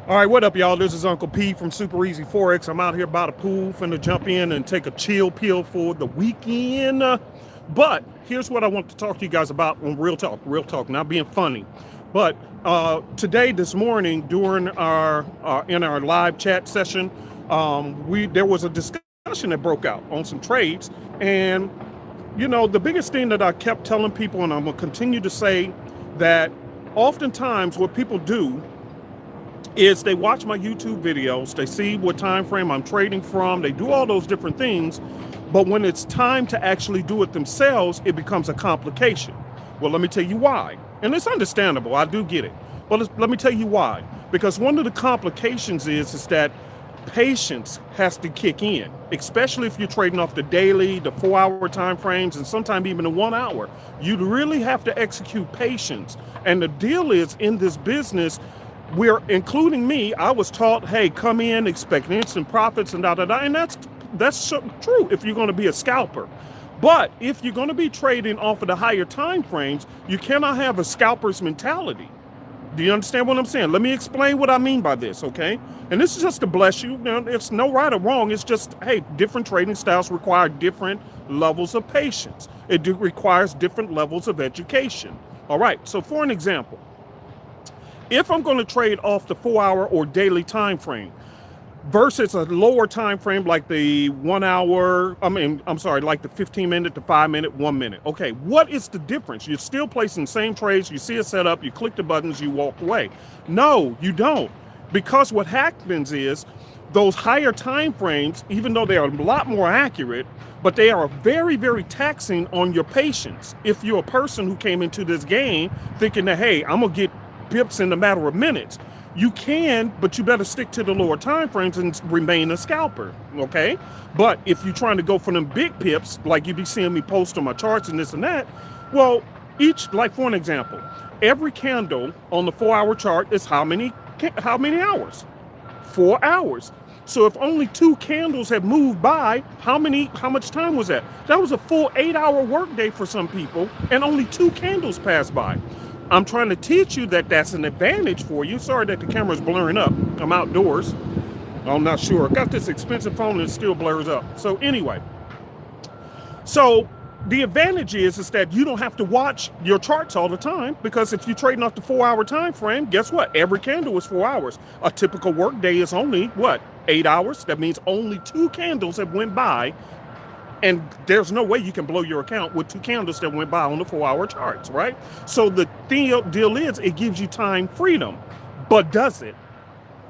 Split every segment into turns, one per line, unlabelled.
All right, what up, y'all? This is Uncle P from superezforex. I'm out here by the pool, finna jump in and take a chill pill for the weekend. But here's what I want to talk to you guys about on real talk, not being funny. But today, this morning, during our in our live chat session, there was a discussion that broke out on some trades, and the biggest thing that I kept telling people, and I'm gonna continue to say, that oftentimes what people do is they watch my YouTube videos, they see what time frame I'm trading from, they do all those different things, but when it's time to actually do it themselves, it becomes a complication. Well, let me tell you why. And it's understandable, I do get it. But let me tell you why. Because one of the complications is that patience has to kick in, especially if you're trading off the daily, the 4-hour time frames, and sometimes even the 1 hour. You really have to execute patience. And the deal is, in this business, including me, I was taught, hey, come in, expect instant profits and da-da-da. And that's so true if you're going to be a scalper. But if you're going to be trading off of the higher time frames, you cannot have a scalper's mentality. Do you understand what I'm saying? Let me explain what I mean by this, okay? And this is just to bless you. It's no right or wrong. It's just, hey, different trading styles require different levels of patience. It requires different levels of education. All right, so for an example, if I'm going to trade off the 4-hour or daily time frame versus a lower time frame like the 1 hour, like the 15-minute to 5-minute, 1 minute. Okay, what is the difference? You're still placing the same trades. You see a setup, you click the buttons, you walk away. No, you don't. Because what happens is those higher time frames, even though they are a lot more accurate, but they are very, very taxing on your patience. If you're a person who came into this game thinking that, hey, I'm going to get pips in a matter of minutes, you can, but you better stick to the lower time frames and remain a scalper, okay? But if you're trying to go for them big pips, like you be seeing me post on my charts and this and that, well, like for an example, every candle on the 4-hour chart is how many hours? 4 hours. So if only 2 candles have moved by, how much time was that? That was a full 8-hour workday for some people, and only 2 candles passed by. I'm trying to teach you that that's an advantage for you. Sorry that the camera's blurring up. I'm outdoors. I'm not sure. I got this expensive phone and it still blurs up. So anyway, so the advantage is that you don't have to watch your charts all the time, because if you're trading off the 4-hour time frame, guess what? Every candle is 4 hours. A typical work day is only, 8 hours? That means only 2 candles have went by. And there's no way you can blow your account with 2 candles that went by on the 4-hour charts, right? So the deal is, it gives you time freedom. But does it?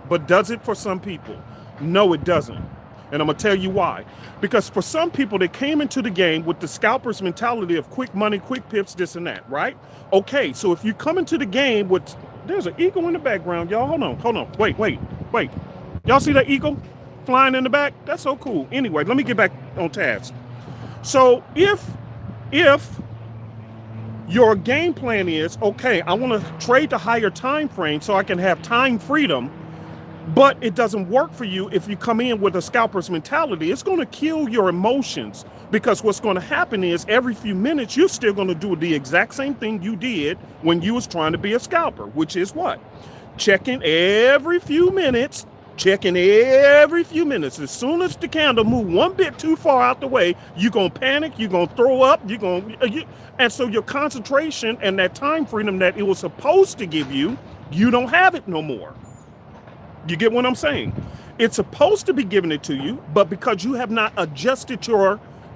But does it for some people? No, it doesn't. And I'm going to tell you why. Because for some people, they came into the game with the scalper's mentality of quick money, quick pips, this and that, right? Okay, so if you come into the game with... There's an eagle in the background, y'all. Hold on. Wait. Y'all see that eagle flying in the back? That's so cool. Anyway, let me get back on task. So if your game plan is, okay, I want to trade the higher time frame so I can have time freedom, but it doesn't work for you if you come in with a scalper's mentality, it's going to kill your emotions. Because what's going to happen is every few minutes, you're still going to do the exact same thing you did when you was trying to be a scalper, which is what? Checking every few minutes. As soon as the candle move one bit too far out the way, you're going to panic, you're going to throw up, and so your concentration and that time freedom that it was supposed to give you, you don't have it no more. You get what I'm saying? It's supposed to be giving it to you, but because you have not adjusted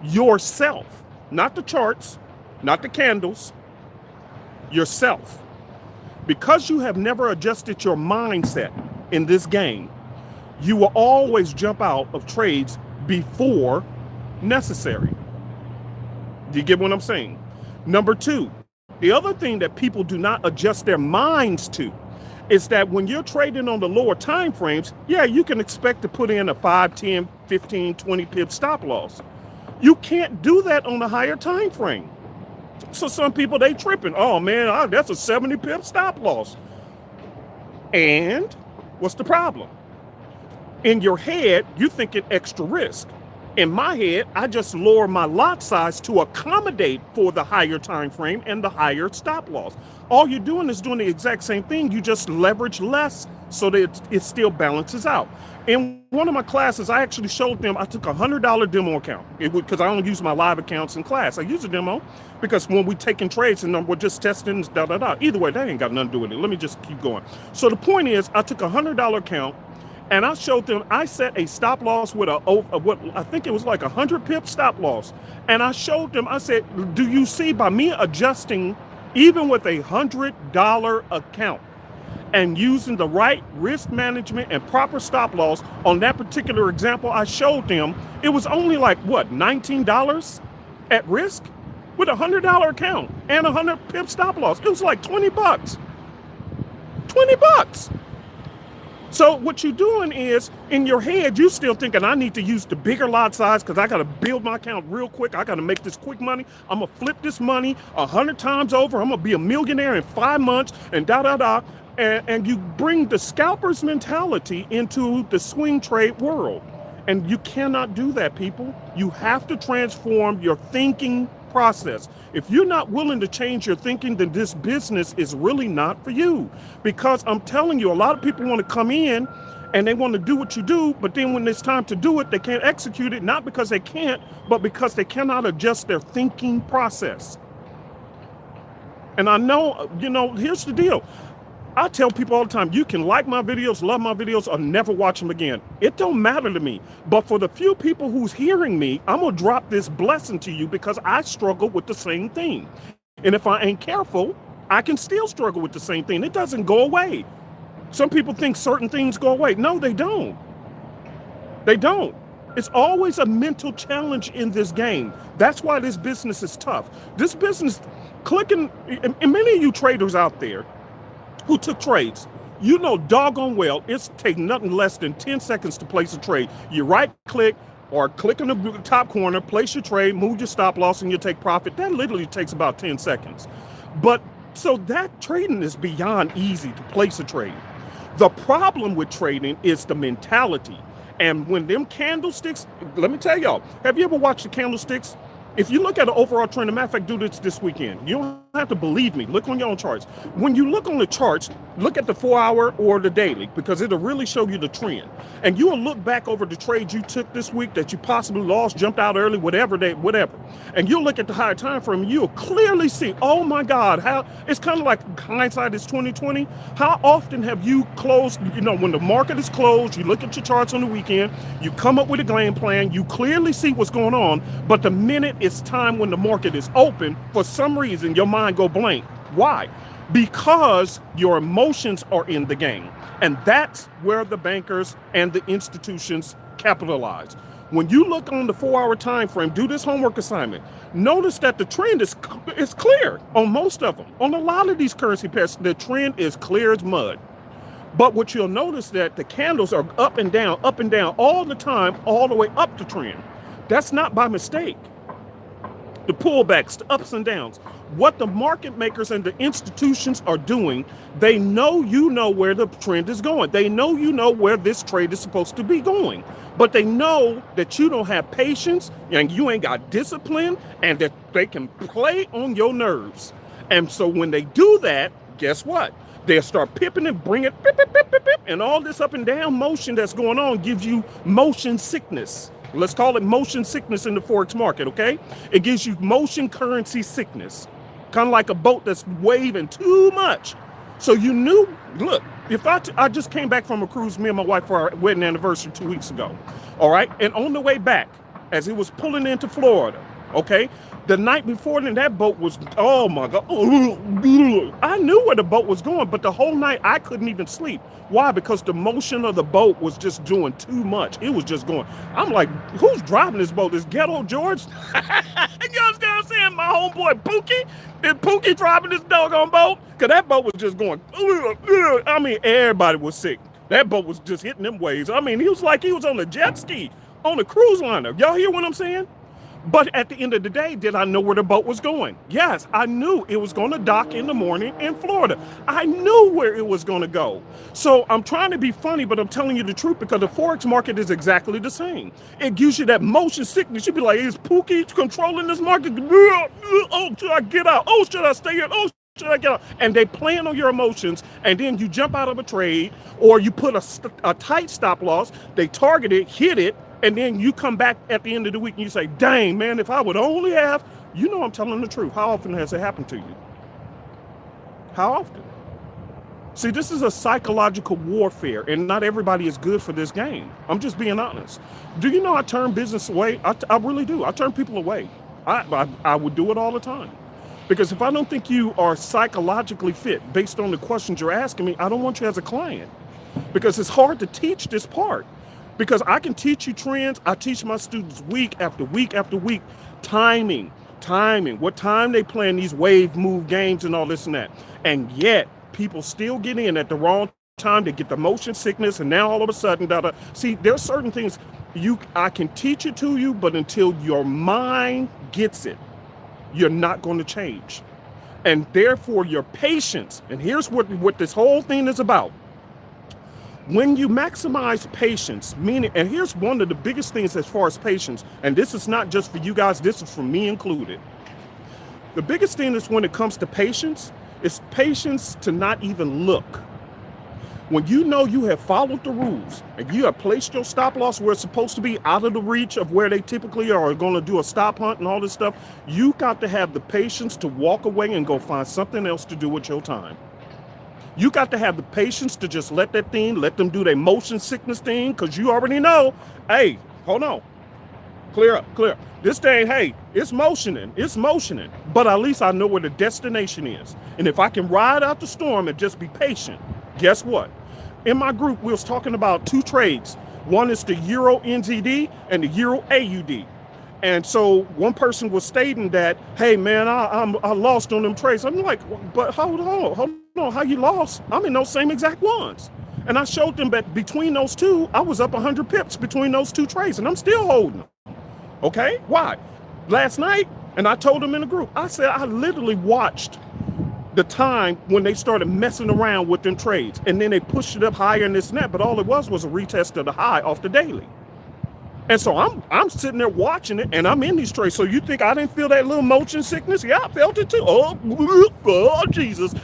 yourself, not the charts, not the candles, yourself. Because you have never adjusted your mindset in this game, you will always jump out of trades before necessary. Do you get what I'm saying? Number 2, the other thing that people do not adjust their minds to is that when you're trading on the lower time frames, yeah, you can expect to put in a 5, 10, 15, 20 pip stop loss. You can't do that on the higher time frame. So some people, they tripping. Oh man, that's a 70 pip stop loss. And what's the problem? In your head, you're thinking extra risk. In my head, I just lower my lot size to accommodate for the higher time frame and the higher stop loss. All you're doing is doing the exact same thing. You just leverage less so that it still balances out. In one of my classes, I actually showed them, I took a $100 demo account because I don't use my live accounts in class. I use a demo because when we taking trades and we're just testing, da da da. Either way, that ain't got nothing to do with it. Let me just keep going. So the point is, I took a $100 account and I showed them, I set a stop loss with what I think it was like 100 pip stop loss. And I showed them, I said, do you see by me adjusting even with a $100 account and using the right risk management and proper stop loss on that particular example I showed them, it was only like what, $19 at risk with a $100 account and a 100 pip stop loss. It was like 20 bucks. 20 bucks. So what you're doing is, in your head, you still thinking, I need to use the bigger lot size because I got to build my account real quick. I got to make this quick money. I'm going to flip this money 100 times over. I'm going to be a millionaire in 5 months and da, da, da. And you bring the scalper's mentality into the swing trade world. And you cannot do that, people. You have to transform your thinking process. If you're not willing to change your thinking, then this business is really not for you. Because I'm telling you, a lot of people want to come in and they want to do what you do, but then when it's time to do it, they can't execute it, not because they can't, but because they cannot adjust their thinking process. And I know, here's the deal. I tell people all the time, you can like my videos, love my videos, or never watch them again. It don't matter to me. But for the few people who's hearing me, I'm going to drop this blessing to you because I struggle with the same thing. And if I ain't careful, I can still struggle with the same thing. It doesn't go away. Some people think certain things go away. No, they don't. They don't. It's always a mental challenge in this game. That's why this business is tough. This business, and many of you traders out there, who took trades, you know doggone well it's taking nothing less than 10 seconds to place a trade. You right click or click in the top corner, place your trade, move your stop loss, and you take profit. That literally takes about 10 seconds. But so that trading is beyond easy to place a trade. The problem with trading is the mentality. And when them candlesticks, let me tell y'all, have you ever watched the candlesticks? If you look at an overall trend, a matter of fact, do this weekend. You don't have to believe me. Look on your own charts. When you look on the charts, look at the 4-hour or the daily, because it'll really show you the trend. And you will look back over the trades you took this week that you possibly lost, jumped out early, whatever. And you'll look at the higher time frame, and you'll clearly see, oh my God, how it's kind of like hindsight is 2020. How often have you closed, when the market is closed, you look at your charts on the weekend, you come up with a game plan, you clearly see what's going on, but the minute it's time when the market is open, for some reason your mind go blank. Why? Because your emotions are in the game. And that's where the bankers and the institutions capitalize. When you look on the 4-hour time frame, do this homework assignment. Notice that the trend is clear on most of them. On a lot of these currency pairs, the trend is clear as mud. But what you'll notice that the candles are up and down all the time, all the way up the trend. That's not by mistake. The pullbacks, the ups and downs. What the market makers and the institutions are doing, they know where the trend is going. They know where this trade is supposed to be going. But they know that you don't have patience and you ain't got discipline and that they can play on your nerves. And so when they do that, guess what? They'll start pipping and bring it, pip, pip, pip, pip, pip, and all this up and down motion that's going on gives you motion sickness. Let's call it motion sickness in the Forex market, okay? It gives you motion currency sickness, kind of like a boat that's waving too much. So you knew, look, if I just came back from a cruise, me and my wife for our wedding anniversary 2 weeks ago, all right? And on the way back, as it was pulling into Florida, okay? The night before then, that boat was, oh my God. I knew where the boat was going, but the whole night I couldn't even sleep. Why? Because the motion of the boat was just doing too much. It was just going. I'm like, who's driving this boat? Is Ghetto George? You understand what I'm saying? My homeboy Pookie? Is Pookie driving this doggone boat? Because that boat was just going. I mean, everybody was sick. That boat was just hitting them waves. I mean, he was like he was on a jet ski, on a cruise liner. Y'all hear what I'm saying? But at the end of the day, did I know where the boat was going? Yes, I knew it was going to dock in the morning in Florida. I knew where it was going to go. So I'm trying to be funny, but I'm telling you the truth because the Forex market is exactly the same. It gives you that motion sickness. You'd be like, is Pookie controlling this market? Oh, should I get out? Oh, should I stay in? Oh, should I get out? And they playing on your emotions, and then you jump out of a trade, or you put a tight stop loss, they target it, hit it, and then you come back at the end of the week and you say, dang, man, if I would only have, you know I'm telling the truth. How often has it happened to you? How often? See, this is a psychological warfare, and not everybody is good for this game. I'm just being honest. Do you know I turn business away? I really do. I turn people away. I would do it all the time. Because if I don't think you are psychologically fit based on the questions you're asking me, I don't want you as a client. Because it's hard to teach this part. Because I can teach you trends. I teach my students week after week after week, timing, what time they play in these wave move games and all this and that. And yet people still get in at the wrong time. They get the motion sickness, and now all of a sudden, see, there's certain things I can teach it to you, but until your mind gets it, you're not going to change. And therefore your patience, and here's what this whole thing is about. When you maximize patience, meaning, and here's one of the biggest things as far as patience, and this is not just for you guys, this is for me included. The biggest thing is when it comes to patience, is patience to not even look. When you know you have followed the rules and you have placed your stop loss where it's supposed to be, out of the reach of where they typically are going to do a stop hunt and all this stuff, you got to have the patience to walk away and go find something else to do with your time. You got to have the patience to just let them do their motion sickness thing, because you already know, hey, hold on, clear up. This thing, hey, it's motioning, but at least I know where the destination is. And if I can ride out the storm and just be patient, guess what? In my group, we was talking about two trades. One is the Euro NZD and the Euro AUD. And so one person was stating that, hey, man, I lost on them trades. I'm like, but hold on, how you lost? I'm in those same exact ones. And I showed them that between those two, I was up 100 pips between those two trades, and I'm still holding them. Okay, why? Last night, and I told them in the group, I said I literally watched the time when they started messing around with them trades, and then they pushed it up higher in this net, but all it was a retest of the high off the daily. And so I'm sitting there watching it, and I'm in these trades. So you think I didn't feel that little motion sickness? Yeah, I felt it too. Oh, Jesus.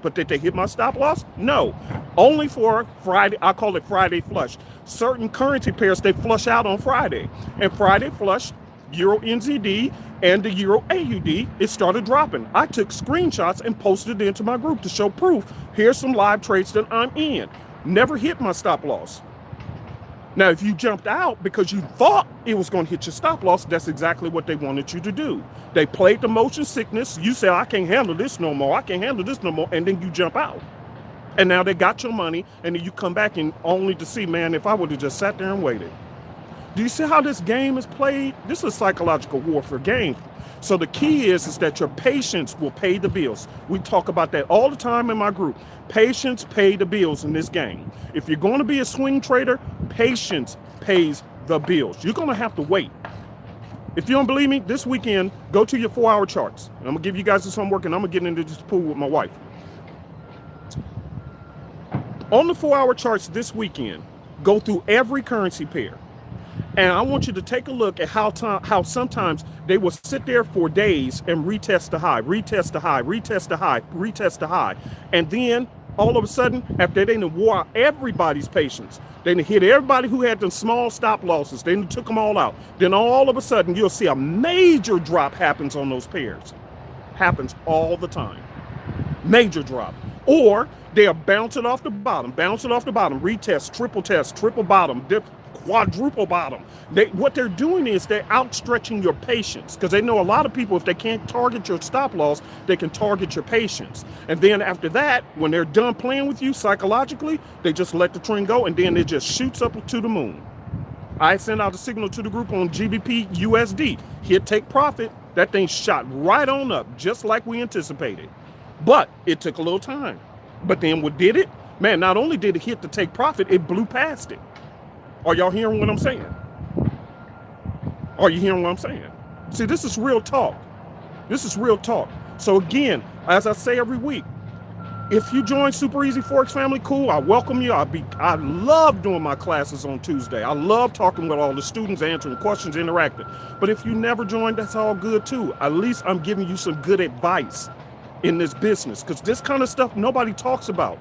But did they hit my stop loss? No. Only for Friday. I call it Friday flush. Certain currency pairs, they flush out on Friday. And Friday flush, Euro NZD and the Euro AUD, it started dropping. I took screenshots and posted it into my group to show proof. Here's some live trades that I'm in. Never hit my stop loss. Now, if you jumped out because you thought it was going to hit your stop loss, that's exactly what they wanted you to do. They played the motion sickness. You say, I can't handle this no more. And then you jump out. And now they got your money, and then you come back and only to see, man, if I would have just sat there and waited. Do you see how this game is played? This is a psychological warfare game. So the key is that your patience will pay the bills. We talk about that all the time in my group. Patience pay the bills in this game. If you're going to be a swing trader, patience pays the bills. You're going to have to wait. If you don't believe me, this weekend, go to your 4-hour charts. I'm going to give you guys this homework, and I'm going to get into this pool with my wife. On the 4-hour charts this weekend, go through every currency pair. And I want you to take a look at how sometimes they will sit there for days and retest the high. And then all of a sudden, after they done wore out everybody's patience, they done hit everybody who had them small stop losses, they done took them all out. Then all of a sudden, you'll see a major drop happens on those pairs. Happens all the time. Major drop. Or they'll bounce it off the bottom, retest, triple bottom, quadruple bottom. What they're doing is they're outstretching your patience, because they know a lot of people, if they can't target your stop loss, they can target your patience. And then after that, when they're done playing with you psychologically, they just let the trend go, and then it just shoots up to the moon. I sent out a signal to the group on GBP USD. Hit take profit. That thing shot right on up, just like we anticipated. But it took a little time. But then what did it? Man, not only did it hit the take profit, it blew past it. Are y'all hearing what I'm saying? Are you hearing what I'm saying? See, this is real talk. This is real talk. So again, as I say every week, if you join Super Easy Forex family, cool. I welcome you. I love doing my classes on Tuesday. I love talking with all the students, answering questions, interacting. But if you never joined, that's all good too. At least I'm giving you some good advice in this business, because this kind of stuff nobody talks about.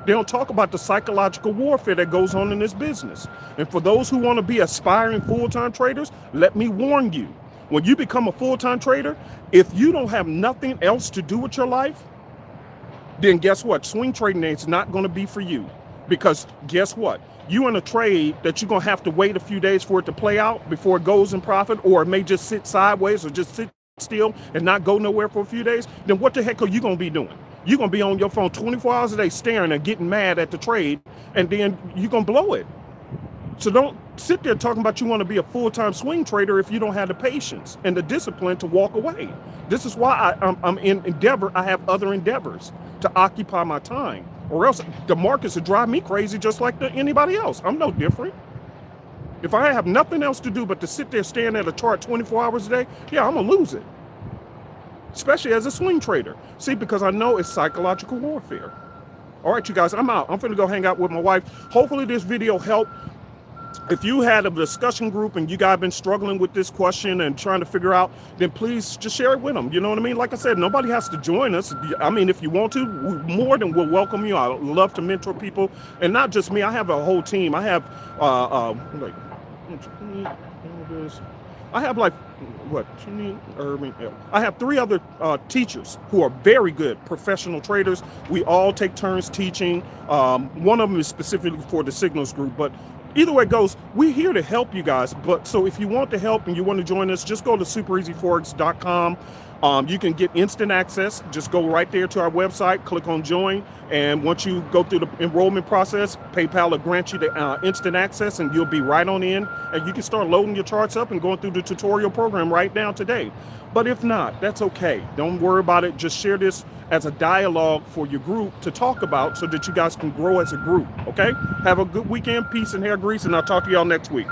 They don't talk about the psychological warfare that goes on in this business. And for those who want to be aspiring full-time traders, let me warn you, when you become a full-time trader, if you don't have nothing else to do with your life, then guess what? Swing trading is not going to be for you. Because guess what? You in a trade that you're going to have to wait a few days for it to play out before it goes in profit, or it may just sit sideways or just sit still and not go nowhere for a few days, then what the heck are you going to be doing? You're going to be on your phone 24 hours a day staring and getting mad at the trade, and then you're going to blow it. So don't sit there talking about you want to be a full-time swing trader if you don't have the patience and the discipline to walk away. This is why I'm in endeavor. I have other endeavors to occupy my time, or else the markets would drive me crazy just like anybody else. I'm no different. If I have nothing else to do but to sit there staring at a chart 24 hours a day, yeah, I'm going to lose it. Especially as a swing trader. See, because I know it's psychological warfare. All right, you guys, I'm out. I'm finna go hang out with my wife. Hopefully this video helped. If you had a discussion group and you guys been struggling with this question and trying to figure out, then please just share it with them. You know what I mean? Like I said, nobody has to join us. I mean, if you want to, more than we'll welcome you. I love to mentor people. And not just me. I have a whole team. I have, I have 3 other teachers who are very good professional traders. We all take turns teaching. One of them is specifically for the signals group, but either way it goes, we're here to help you guys. But so if you want to help and you want to join us, just go to superezforex.com. You can get instant access. Just go right there to our website, click on join. And once you go through the enrollment process, PayPal will grant you the instant access, and you'll be right on in. And you can start loading your charts up and going through the tutorial program right now today. But if not, that's okay. Don't worry about it. Just share this as a dialogue for your group to talk about so that you guys can grow as a group. Okay? Have a good weekend. Peace and hair grease. And I'll talk to y'all next week.